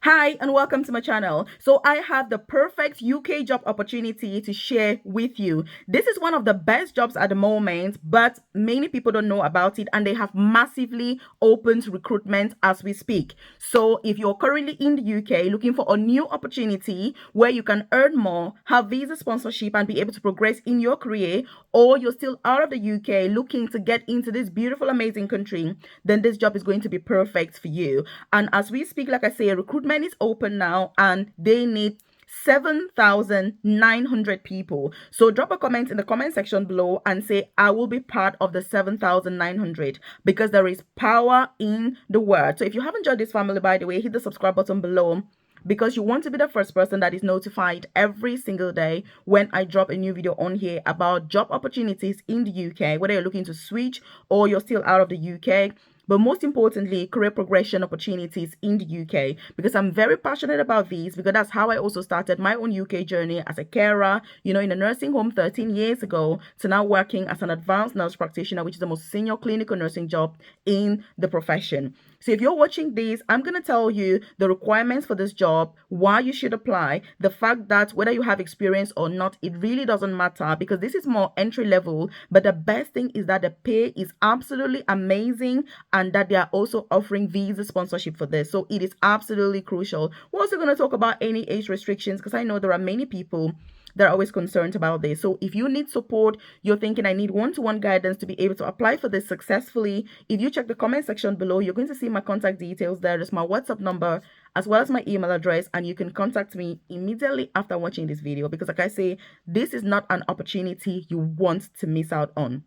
Hi and welcome to my channel. So I have the perfect UK job opportunity to share with you. This is one of the best jobs at the moment, but many people don't know about it and they have massively opened recruitment as we speak. So if you're currently in the UK looking for a new opportunity where you can earn more, have visa sponsorship and be able to progress in your career, or you're still out of the UK looking to get into this beautiful, amazing country, then this job is going to be perfect for you. And as we speak, like I say, recruitment is open now and they need 7,900 people. So drop a comment in the comment section below and say, I will be part of the 7,900 because there is power in the word. So if you haven't joined this family, by the way, hit the subscribe button below because you want to be the first person that is notified every single day when I drop a new video on here about job opportunities in the UK, whether you're looking to switch or you're still out of the UK. But most importantly, career progression opportunities in the UK, because I'm very passionate about these, because that's how I also started my own UK journey as a carer, in a nursing home 13 years ago, to now working as an advanced nurse practitioner, which is the most senior clinical nursing job in the profession. So if you're watching this, I'm going to tell you the requirements for this job, why you should apply, the fact that whether you have experience or not, it really doesn't matter because this is more entry level. But the best thing is that the pay is absolutely amazing and that they are also offering visa sponsorship for this. So it is absolutely crucial. We're also going to talk about any age restrictions because I know there are many people that are always concerned about this. So if you need support, you're thinking I need one-to-one guidance to be able to apply for this successfully, if you check the comment section below, you're going to see my contact details. There is my WhatsApp number as well as my email address, and you can contact me immediately after watching this video because like I say, this is not an opportunity you want to miss out on.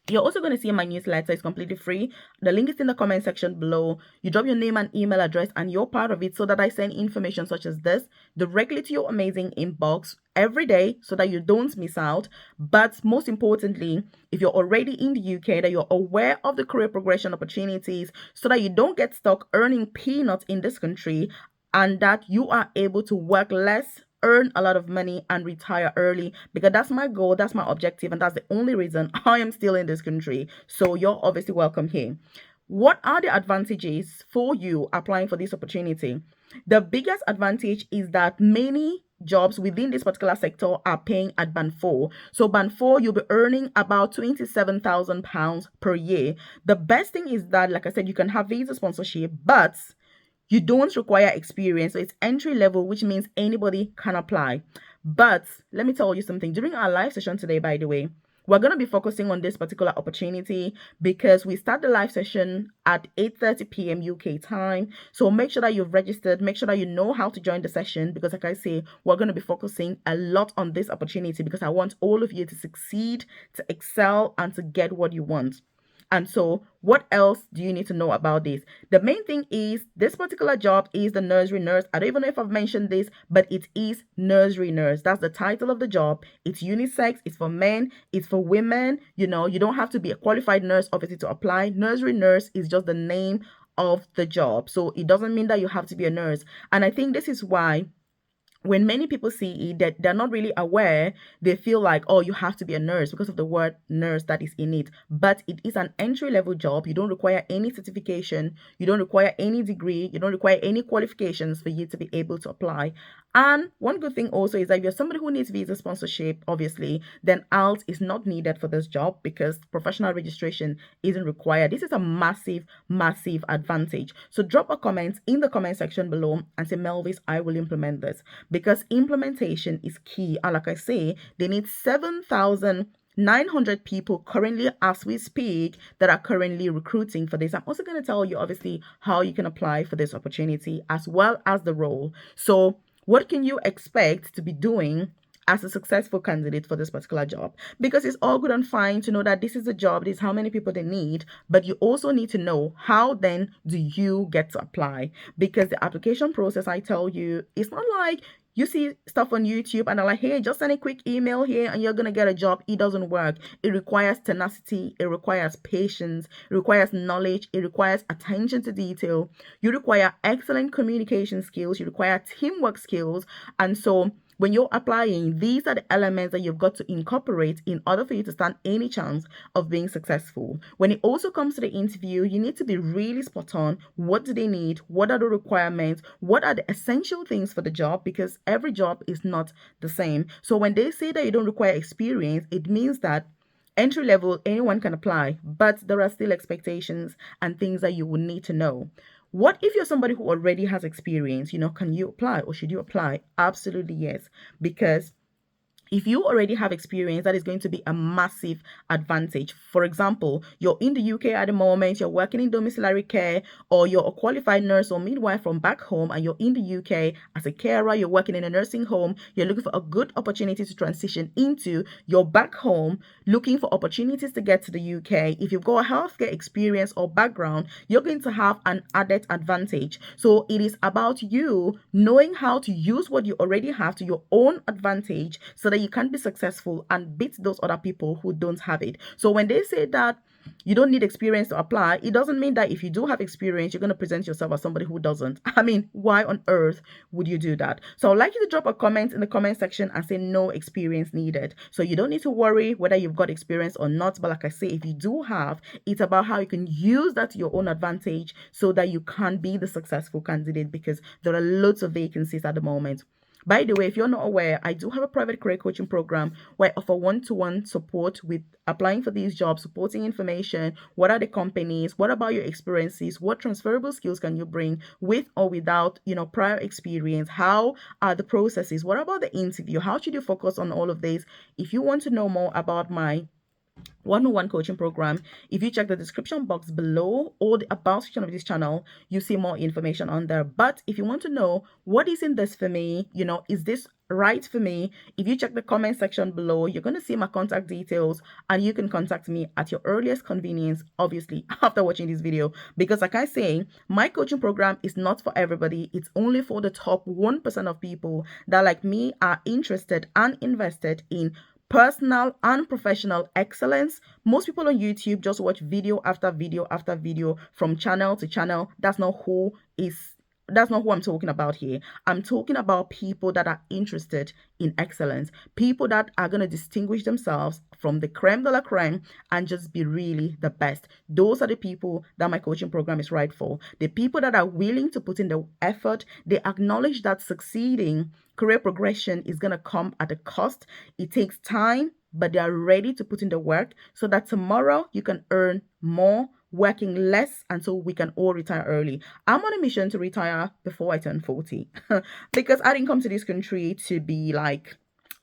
You're also going to see my newsletter. It's completely free. The link is in the comment section below. You drop your name and email address and you're part of it so that I send information such as this directly to your amazing inbox every day so that you don't miss out. But most importantly, if you're already in the UK, that you're aware of the career progression opportunities so that you don't get stuck earning peanuts in this country and that you are able to work less, earn a lot of money and retire early, because that's my goal, that's my objective, and that's the only reason I am still in this country. So you're obviously welcome here. What are the advantages for you applying for this opportunity? The biggest advantage is that many jobs within this particular sector are paying at band 4. So band 4, you'll be earning about £27,000 per year. The best thing is that, like I said, you can have visa sponsorship, but you don't require experience. So it's entry level, which means anybody can apply. But let me tell you something. During our live session today, by the way, we're going to be focusing on this particular opportunity because we start the live session at 8:30 p.m. UK time. So make sure that you've registered, make sure that you know how to join the session because like I say, we're going to be focusing a lot on this opportunity because I want all of you to succeed, to excel, and to get what you want. And so what else do you need to know about this? The main thing is this particular job is the nursery nurse. I don't even know if I've mentioned this, but it is nursery nurse. That's the title of the job. It's unisex. It's for men. It's for women. You don't have to be a qualified nurse, obviously, to apply. Nursery nurse is just the name of the job. So it doesn't mean that you have to be a nurse. And I think this is why when many people see it, that they're not really aware, they feel like, oh, you have to be a nurse because of the word nurse that is in it. But it is an entry level job. You don't require any certification. You don't require any degree. You don't require any qualifications for you to be able to apply. And one good thing also is that if you're somebody who needs visa sponsorship, obviously, then IELTS is not needed for this job because professional registration isn't required. This is a massive, massive advantage. So drop a comment in the comment section below and say, Melvis, I will implement this, because implementation is key. And like I say, they need 7,900 people currently as we speak that are currently recruiting for this. I'm also going to tell you obviously how you can apply for this opportunity as well as the role. So what can you expect to be doing as a successful candidate for this particular job? Because it's all good and fine to know that this is a job, this is how many people they need, but you also need to know how then do you get to apply, because the application process, I tell you, it's not like you see stuff on YouTube and they're like, hey, just send a quick email here and you're going to get a job. It doesn't work. It requires tenacity. It requires patience. It requires knowledge. It requires attention to detail. You require excellent communication skills. You require teamwork skills. And so when you're applying, these are the elements that you've got to incorporate in order for you to stand any chance of being successful. When it also comes to the interview, you need to be really spot on. What do they need? What are the requirements? What are the essential things for the job? Because every job is not the same. So when they say that you don't require experience, it means that entry level, anyone can apply, but there are still expectations and things that you will need to know. What if you're somebody who already has experience? Can you apply or should you apply? Absolutely yes, because if you already have experience, that is going to be a massive advantage. For example, you're in the UK at the moment, you're working in domiciliary care, or you're a qualified nurse or midwife from back home, and you're in the UK as a carer, you're working in a nursing home, you're looking for a good opportunity to transition into your back home, looking for opportunities to get to the UK. If you've got a healthcare experience or background, you're going to have an added advantage. So it is about you knowing how to use what you already have to your own advantage so that you can be successful and beat those other people who don't have it. So when they say that you don't need experience to apply, it doesn't mean that if you do have experience, you're going to present yourself as somebody who doesn't. I mean, why on earth would you do that? So I'd like you to drop a comment in the comment section and say no experience needed. So you don't need to worry whether you've got experience or not. But like I say, if you do have, it's about how you can use that to your own advantage so that you can be the successful candidate, because there are loads of vacancies at the moment. By the way, if you're not aware, I do have a private career coaching program where I offer one-to-one support with applying for these jobs, supporting information. What are the companies? What about your experiences? What transferable skills can you bring with or without, prior experience? How are the processes? What about the interview? How should you focus on all of this? If you want to know more about my one-on-one coaching program, if you check the description box below or the about section of this channel, you see more information on there. But if you want to know what is in this for me, is this right for me, if you check the comment section below, you're going to see my contact details and you can contact me at your earliest convenience, obviously after watching this video, because like I say, my coaching program is not for everybody. It's only for the top 1% of people that, like me, are interested and invested in personal and professional excellence. Most people on YouTube just watch video after video after video from channel to channel. That's not who I'm talking about here. I'm talking about people that are interested in excellence, people that are going to distinguish themselves from the creme de la creme and just be really the best. Those are the people that my coaching program is right for. The people that are willing to put in the effort. They acknowledge that succeeding, career progression is going to come at a cost. It takes time, but they are ready to put in the work so that tomorrow you can earn more working less, and so we can all retire early. I'm on a mission to retire before I turn 40 because I didn't come to this country to be like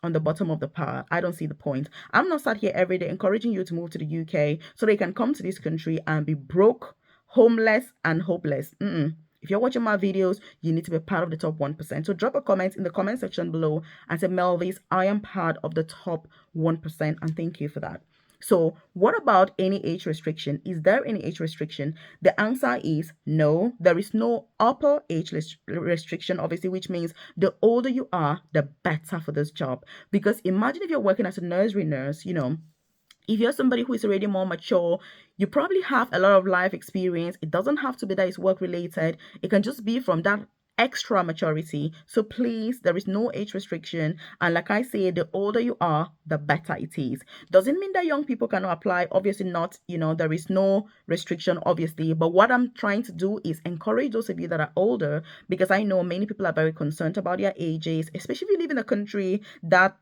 on the bottom of the pile. I don't see the point. I'm not sat here every day encouraging you to move to the UK so they can come to this country and be broke, homeless, and hopeless. If you're watching my videos, you need to be part of the top 1%. So drop a comment in the comment section below and say, Melvis, I am part of the top 1%, and thank you for that. So what about any age restriction? Is there any age restriction? The answer is no. There is no upper age restriction, obviously, which means the older you are, the better for this job. Because imagine if you're working as a nursery nurse, if you're somebody who is already more mature, you probably have a lot of life experience. It doesn't have to be that it's work related. It can just be from that extra maturity. So please, there is no age restriction, and like I say, the older you are, the better it is. Doesn't mean that young people cannot apply, obviously not. There is no restriction, obviously, but what I'm trying to do is encourage those of you that are older, because I know many people are very concerned about their ages, especially if you live in a country that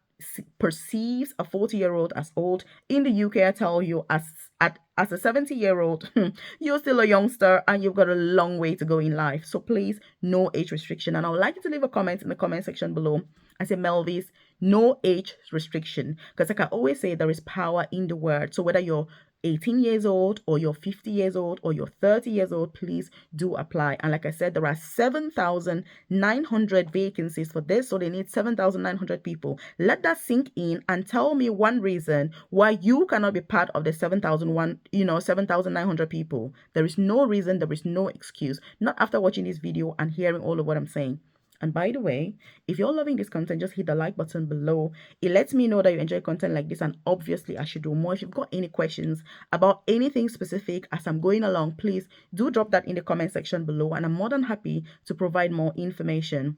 perceives a 40-year-old as old. In the UK, I tell you, as a 70-year-old, you're still a youngster and you've got a long way to go in life. So please, no age restriction. And I would like you to leave a comment in the comment section below and say, Melvis, no age restriction. Because like I always say, there is power in the word. So whether you're 18 years old or you're 50 years old or you're 30 years old, please do apply. And like I said, there are 7,900 vacancies for this, so they need 7,900 people. Let that sink in and tell me one reason why you cannot be part of the 7,900 people. There is no reason, there is no excuse, not after watching this video and hearing all of what I'm saying. And by the way, if you're loving this content, just hit the like button below. It lets me know that you enjoy content like this, and obviously I should do more. If you've got any questions about anything specific as I'm going along, please do drop that in the comment section below, and I'm more than happy to provide more information.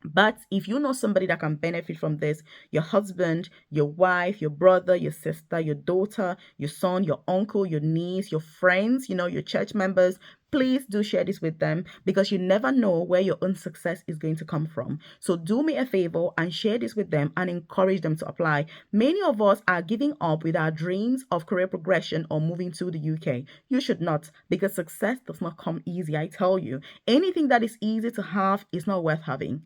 But if you know somebody that can benefit from this, your husband, your wife, your brother, your sister, your daughter, your son, your uncle, your niece, your friends, your church members, please do share this with them, because you never know where your own success is going to come from. So do me a favor and share this with them and encourage them to apply. Many of us are giving up with our dreams of career progression or moving to the UK. You should not, because success does not come easy, I tell you. Anything that is easy to have is not worth having.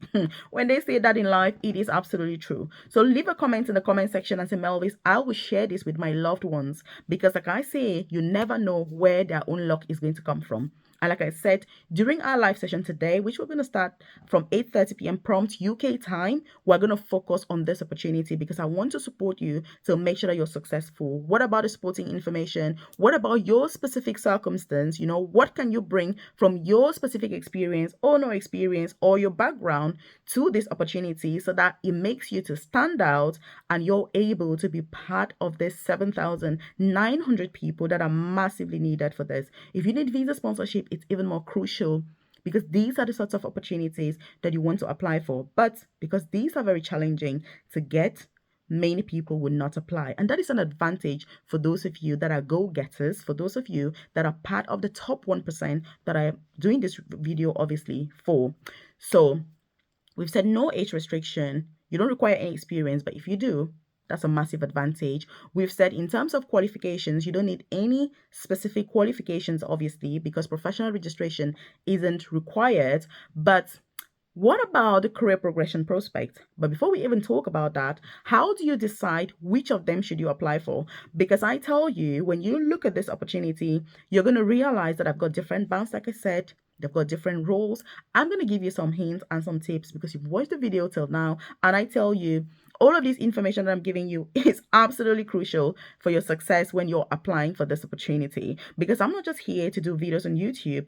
When they say that in life, it is absolutely true. So leave a comment in the comment section and say, Melvis, I will share this with my loved ones, because like I say, you never know where their own luck is going to come from. And like I said, during our live session today, which we're going to start from 8:30 p.m. prompt UK time, we're going to focus on this opportunity, because I want to support you to make sure that you're successful. What about the supporting information? What about your specific circumstance? What can you bring from your specific experience or no experience or your background to this opportunity, so that it makes you to stand out and you're able to be part of this 7,900 people that are massively needed for this. If you need visa sponsorship, it's even more crucial, because these are the sorts of opportunities that you want to apply for. But because these are very challenging to get, many people will not apply. And that is an advantage for those of you that are go-getters, for those of you that are part of the top 1% that I'm doing this video obviously for. So we've said no age restriction. You don't require any experience, but if you do, that's a massive advantage. We've said in terms of qualifications, you don't need any specific qualifications, obviously, because professional registration isn't required. But what about the career progression prospect? But before we even talk about that, how do you decide which of them should you apply for? Because I tell you, when you look at this opportunity, you're going to realize that I've got different bands, like I said. They've got different roles. I'm going to give you some hints and some tips, because you've watched the video till now, and I tell you, all of this information that I'm giving you is absolutely crucial for your success when you're applying for this opportunity. Because I'm not just here to do videos on YouTube.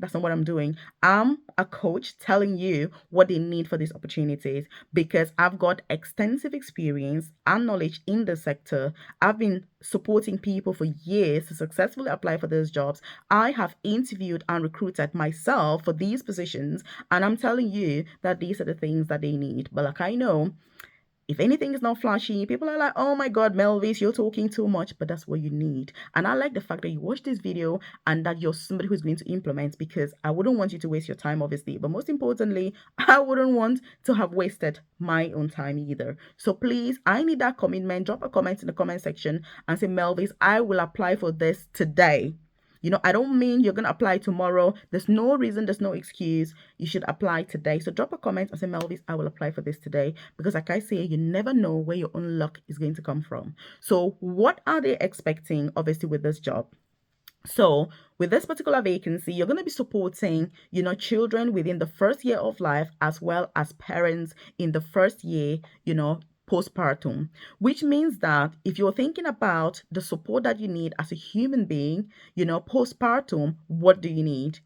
That's not what I'm doing. I'm a coach telling you what they need for these opportunities, because I've got extensive experience and knowledge in the sector. I've been supporting people for years to successfully apply for those jobs. I have interviewed and recruited myself for these positions, and I'm telling you that these are the things that they need. But like I know, if anything is not flashy, people are like, oh my God, Melvis, you're talking too much, but that's what you need. And I like the fact that you watch this video and that you're somebody who's going to implement, because I wouldn't want you to waste your time, obviously. But most importantly, I wouldn't want to have wasted my own time either. So please, I need that commitment. Drop a comment in the comment section and say, Melvis, I will apply for this today. I don't mean you're going to apply tomorrow. There's no reason, there's no excuse. You should apply today. So drop a comment and say, Melvis, I will apply for this today. Because like I say, you never know where your own luck is going to come from. So what are they expecting, obviously, with this job? So with this particular vacancy, you're going to be supporting, children within the first year of life, as well as parents in the first year, postpartum, which means that if you're thinking about the support that you need as a human being, postpartum, what do you need?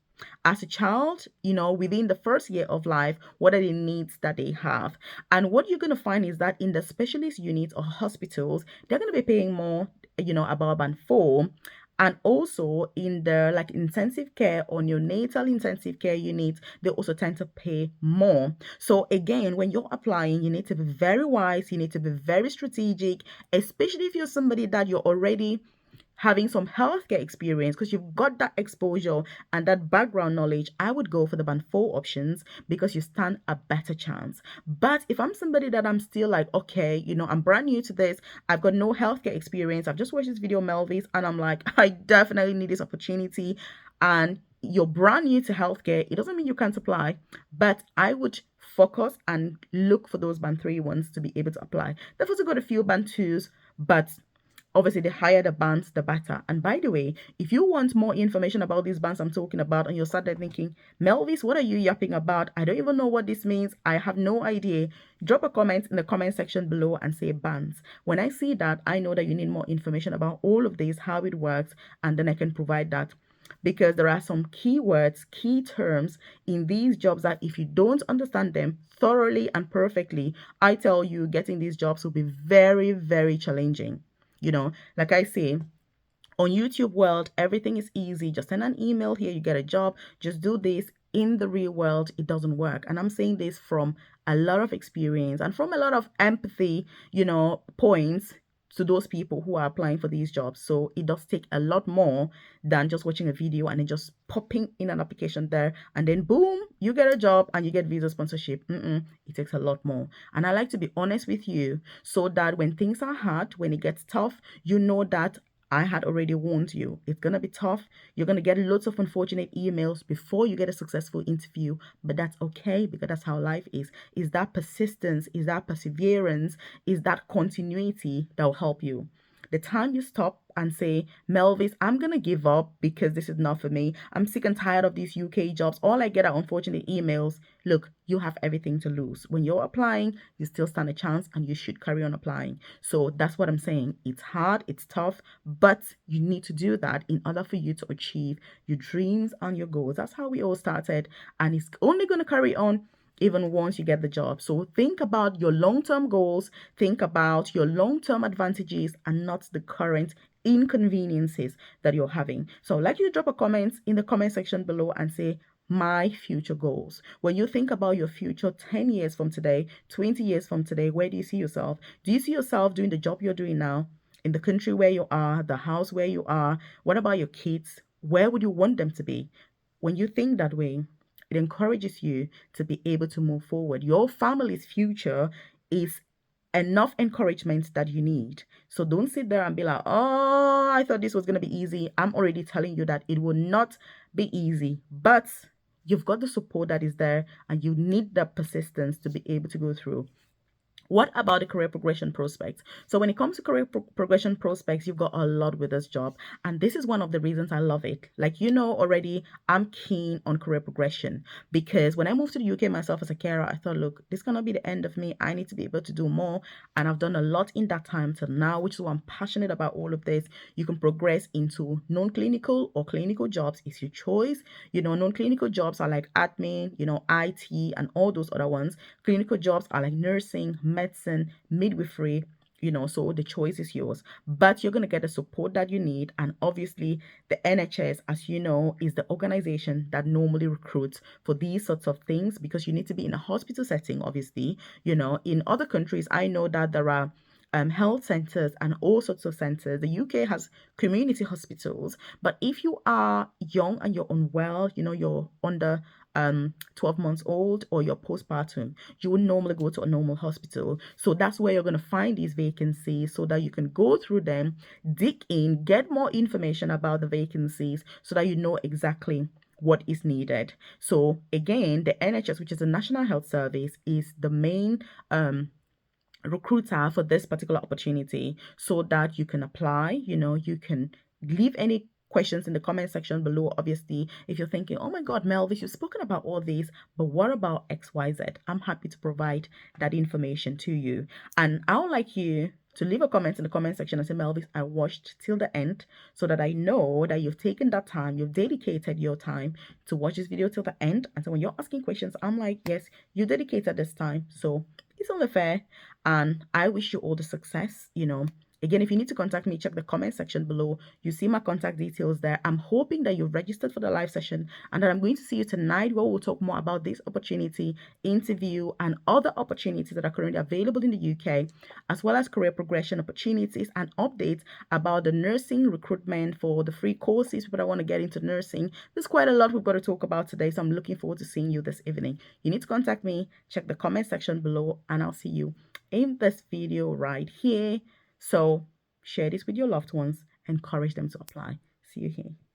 As a child, within the first year of life, what are the needs that they have? And what you're going to find is that in the specialist units or hospitals, they're going to be paying more, about band 4. And also in the intensive care or neonatal intensive care units, they also tend to pay more. So again, when you're applying, you need to be very wise, you need to be very strategic, especially if you're somebody that you're already having some healthcare experience, because you've got that exposure and that background knowledge. I would go for the band 4 options, because you stand a better chance. But if I'm somebody that I'm still like, okay, I'm brand new to this, I've got no healthcare experience, I've just watched this video, Melvis, and I'm like, I definitely need this opportunity, and you're brand new to healthcare, it doesn't mean you can't apply. But I would focus and look for those band 3 ones to be able to apply. They've also got a few band 2s, but obviously the higher the bands, the better. And by the way, if you want more information about these bands I'm talking about, and you're sat there thinking, Melvis, what are you yapping about? I don't even know what this means. I have no idea. Drop a comment in the comment section below and say bands. When I see that, I know that you need more information about all of this, how it works, and then I can provide that. Because there are some keywords, key terms in these jobs that if you don't understand them thoroughly and perfectly, I tell you, getting these jobs will be very, very challenging. Like I say, on YouTube world, everything is easy. Just send an email here, you get a job. Just do this. in the real world, it doesn't work. And I'm saying this from a lot of experience and from a lot of empathy, points to those people who are applying for these jobs. So it does take a lot more than just watching a video and then just popping in an application there and then boom, you get a job and you get visa sponsorship. It takes a lot more. And I like to be honest with you so that when things are hard, when it gets tough, you know that I had already warned you. It's going to be tough. You're going to get lots of unfortunate emails before you get a successful interview, but that's okay because that's how life is. Is that persistence, is that perseverance, is that continuity that will help you. The time you stop and say, Melvis, I'm going to give up because this is not for me. I'm sick and tired of these UK jobs. All I get are unfortunate emails. Look, you have everything to lose. When you're applying, you still stand a chance and you should carry on applying. So that's what I'm saying. It's hard, it's tough, but you need to do that in order for you to achieve your dreams and your goals. That's how we all started. And it's only going to carry on even once you get the job. So think about your long-term goals, think about your long-term advantages and not the current inconveniences that you're having. So I'd like you to drop a comment in the comment section below and say, my future goals. When you think about your future 10 years from today, 20 years from today, where do you see yourself? Do you see yourself doing the job you're doing now, in the country where you are, the house where you are? What about your kids? Where would you want them to be? When you think that way, it encourages you to be able to move forward. Your family's future is enough encouragement that you need. So don't sit there and be like, oh, I thought this was going to be easy. I'm already telling you that it will not be easy, but you've got the support that is there and you need the persistence to be able to go through. What about the career progression prospects? So when it comes to career progression prospects, you've got a lot with this job. And this is one of the reasons I love it. Like, already, I'm keen on career progression because when I moved to the UK myself as a carer, I thought, look, this cannot be the end of me. I need to be able to do more. And I've done a lot in that time till now, which is why I'm passionate about all of this. You can progress into non-clinical or clinical jobs. It's your choice. Non-clinical jobs are like admin, IT and all those other ones. Clinical jobs are like nursing, medicine, midwifery, so the choice is yours, but you're going to get the support that you need. And obviously the NHS, as you know, is the organization that normally recruits for these sorts of things because you need to be in a hospital setting. Obviously, in other countries, I know that there are health centers and all sorts of centers. The UK has community hospitals, but if you are young and you're unwell, you're under 12 months old or you're postpartum, you would normally go to a normal hospital. So that's where you're going to find these vacancies so that you can go through them, dig in, get more information about the vacancies so that you know exactly what is needed. So again, the NHS, which is the National Health Service, is the main recruiter for this particular opportunity so that you can apply. You can leave any questions in the comment section below. Obviously, if you're thinking, oh my god, Melvis, you've spoken about all these, but what about XYZ? I'm happy to provide that information to you. And I would like you to leave a comment in the comment section and say, Melvis, I watched till the end so that I know that you've taken that time, you've dedicated your time to watch this video till the end. And so when you're asking questions, I'm like, yes, you dedicated this time. So it's only fair. And I wish you all the success. Again, if you need to contact me, check the comment section below. You see my contact details there. I'm hoping that you've registered for the live session and that I'm going to see you tonight where we'll talk more about this opportunity, interview, and other opportunities that are currently available in the UK, as well as career progression opportunities and updates about the nursing recruitment for the free courses. People that want to get into nursing. There's quite a lot we've got to talk about today, so I'm looking forward to seeing you this evening. You need to contact me, check the comment section below, and I'll see you in this video right here. So share this with your loved ones, encourage them to apply. See you here.